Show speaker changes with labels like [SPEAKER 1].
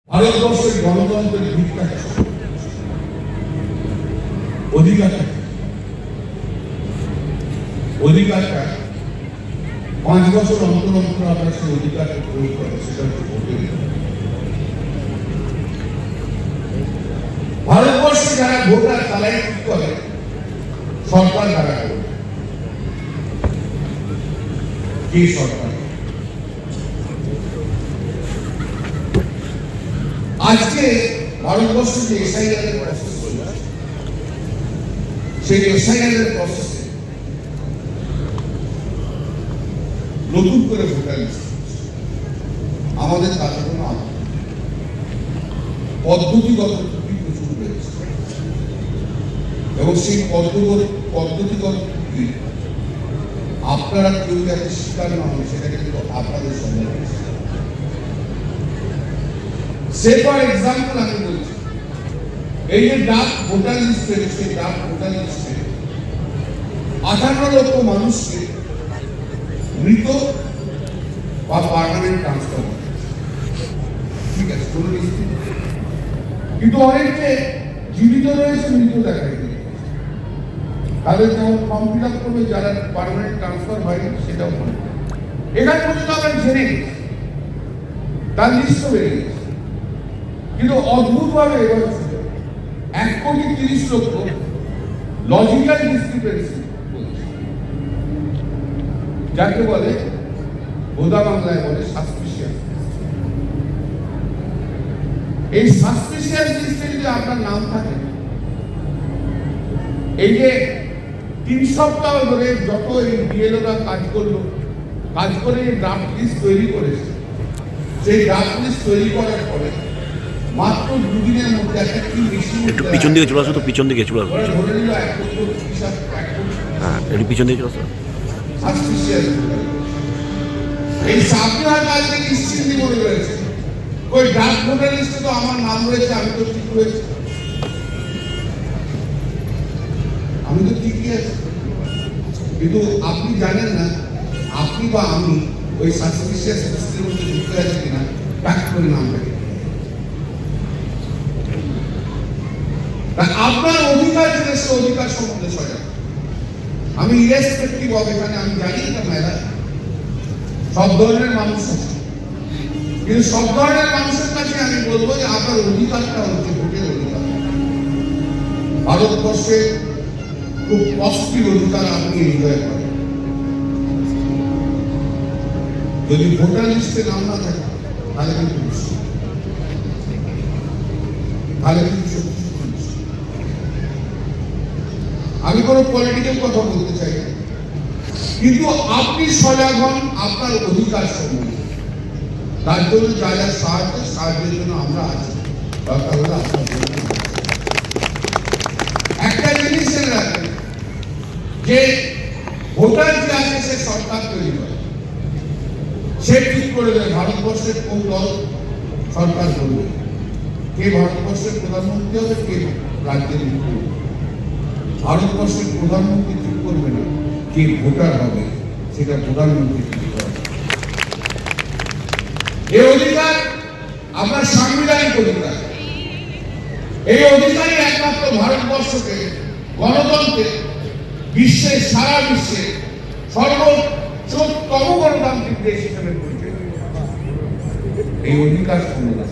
[SPEAKER 1] ভারতবর্ষের গণতন্ত্রের ভিত্তিটা অধিকারটা 5 বছর অন্তর অন্তর আমরা সেই অধিকারকে প্রয়োগ করে, সেটা হচ্ছে ভোটের। ভারতবর্ষে যারা ভোটার তারাই কি করে, সরকার দ্বারা করে। কি সরকার? আজকে ভারতবর্ষে যে এসআইআর এর প্রসেস চলছে, সেই এসআইআর এর প্রসেসে নতুন করে ভোটার লিস্ট আমাদের তাতে কোনো পদ্ধতিগত ত্রুটি প্রচুর রয়েছে, এবং সেই পদ্ধতিগত ত্রুটি আপনারা কেউ যাতে স্বীকার না হয় সেটা কিন্তু আপনাদের সম্ভব হয়েছে। সে ফর এক্সাম্পল আমি বলছি, এই যে ডাক ভোটার লিস্ট রয়েছে, ডাক ভোটার লিস্টে 58 লক্ষ মানুষকে মৃত বা পার্মানেন্ট ট্রান্সফার, ঠিক আছে, কোনো লিস্ট, কিন্তু অনেকে জীবিত রয়েছে, মৃত দেখা যায় তাদের যেমন ফর্ম ফিল আপ করবে, যারা পার্মানেন্ট ট্রান্সফার হয়নি সেটাও হয়। এখানে পর্যন্ত আমরা জেনে গেছি, তার লিস্ট বেড়ে গেছে, কিন্তু অদ্ভুত ভাবে এবার 1,30,00,000 লজিক্যাল ডিসক্রিপেন্সি, যাকে বলে বোধা বাংলায় বলে সাসপিশিয়াস। এই সাসপিশিয়াস লিস্টে যদি আপনার নাম থাকে, এই যে 3 সপ্তাহ ধরে যত এই বিএলওরা কাজ করে ড্রাফট লিস্ট তৈরি করেছে, সেই ড্রাফট লিস্ট তৈরি করার পরে মাত্র 2 দিনের মধ্যে একটা কি বেশি
[SPEAKER 2] পিছন দিকে চলে আসো, তো পিছন দিকে চলে আসো,
[SPEAKER 1] ধরে নিল 1 লক্ষ 30,000,
[SPEAKER 2] হ্যাঁ একটু পিছন দিকে চলে আসো।
[SPEAKER 1] সাসপিশিয়াস এই সাবধান কাজকে নিশ্চিন্তি করে রয়েছে, ওই ড্রাফট ভোটার লিস্টে তো আমার নাম রয়েছে, আমি তো ঠিক রয়েছে, আমি তো ঠিকই আছি, কিন্তু আপনি জানেন না আপনি বা আমি ওই সাসপিশিয়াস লিস্টের মধ্যে যুক্ত আছে কিনা, টাক করে নাম রাখি। আপনার অধিকার যেটা, সে অধিকার সম্বন্ধে সজাগ। আমি ইরেসপেক্টিভ অফ, এখানে আমি জানি না মেলা সব ধরনের মানুষ আছে, কিন্তু সব ধরনের মানুষের কাছে আমি বলবো যে আপনার অধিকারটা হচ্ছে ভোটের অধিকার। ভারতবর্ষে খুব কষ্টের অধিকার আপনি এনজয় করেন। যদি ভোটার লিস্টে নাম না থাকে তাহলে কিন্তু আমি কোনো পলিটিক্যাল কথা বলতে চাই না, কিন্তু আপনি সজাগ হন আপনার অধিকার সম্বন্ধে। তার জন্য যা যা সাহায্যের জন্য আমরা আছি, দরকার হলে আপনার জন্য। একটা জিনিস রাখেন যে ভোটার যে আছে সে সরকার তৈরি করে, সে ঠিক করে দেয় ভারতবর্ষের কোন দল সরকার করবে, কে ভারতবর্ষের প্রধানমন্ত্রী হবে, কে রাজ্যের মুখ্যমন্ত্রী। ভারতবর্ষের প্রধানমন্ত্রী ঠিক করবে না, কে ভোটার হবে সেটা প্রধানমন্ত্রী ঠিক করবে। এই অধিকার আপনার সাংবিধানিক অধিকার। এই অধিকারই একমাত্র ভারতবর্ষকে গণতন্ত্রে বিশ্বের, সারা বিশ্বে সর্বোচ্চতম গণতান্ত্রিক দেশ হিসেবে পরিচয়। এই অধিকার সম্বন্ধে